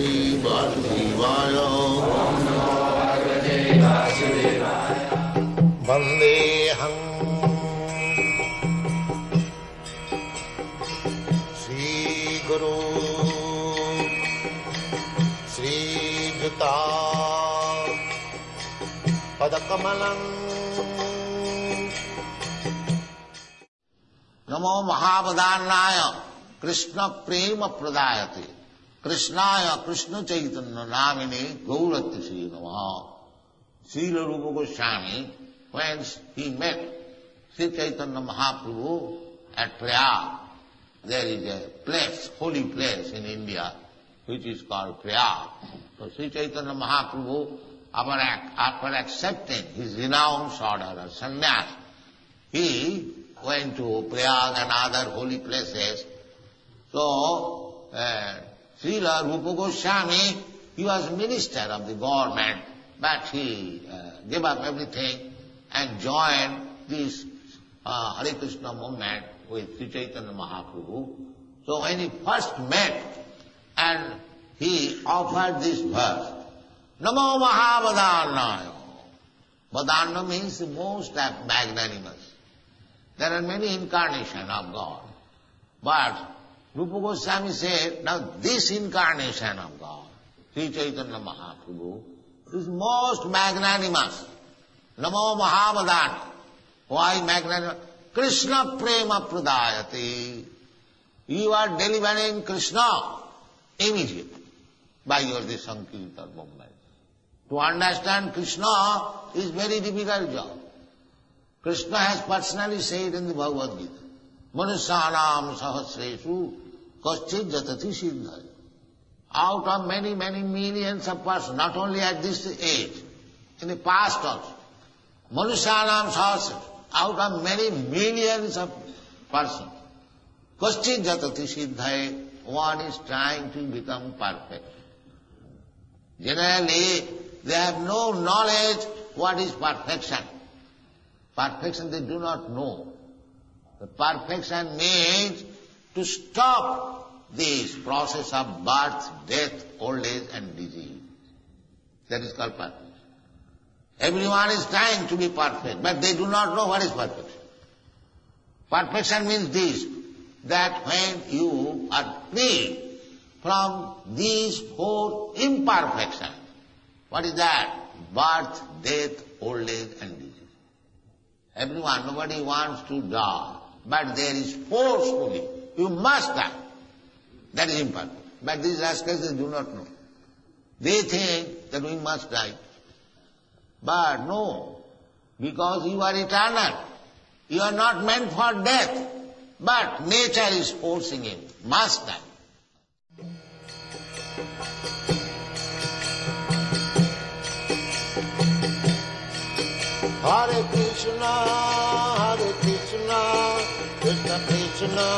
Sri Vasudevaya. Vandeham Sri Guru Sri Juta Padakamalam. Namo Mahabhadanaya Krishna Prema Pradayate Krishnaya Krishna Chaitanya Namine Gaurati Sri Namaha. Srila Rupa Goswami, when he met Sri Chaitanya Mahaprabhu at Prayag, there is a place, holy place in India, which is called Prayag. So Sri Chaitanya Mahaprabhu, after accepting his renounced order or sannyas, he went to Prayag and other holy places. So, Srila Rupa Goswami, he was minister of the government, but he gave up everything and joined this Hare Krishna movement with Sri Chaitanya Mahaprabhu. So when he first met, and he offered this verse, Namo Mahavadannaya. Vadanna means the most magnanimous. There are many incarnations of God. But Rupa Goswami said, now this incarnation of God, Sri Chaitanya Mahaprabhu, is most magnanimous. Namo Mahavadannaya. Why magnanimous? Krishna Prema Pradayate. You are delivering Krishna immediately by your this Sankirtan movement. To understand Krishna is very difficult job. Krishna has personally said in the Bhagavad-gita, Manusyanam sahasresu kaschid jatati siddhaya. Out of many, many millions of persons, not only at this age, in the past also, Manusyanam sahasresu, out of many millions of persons, kaschid jatati siddhaya, one is trying to become perfect. Generally, they have no knowledge what is perfection. Perfection they do not know. The perfection means to stop this process of birth, death, old age and disease. That is called perfection. Everyone is trying to be perfect, but they do not know what is perfection. Perfection means this, that when you are free from these four imperfections, what is that? Birth, death, old age and disease. Everyone, nobody wants to die, but there is forcefully, you must die. That is imperfect. But these rascals, they do not know. They think that we must die. But no, because you are eternal. You are not meant for death. But nature is forcing him, must die. Hare Krishna, Krishna Krishna,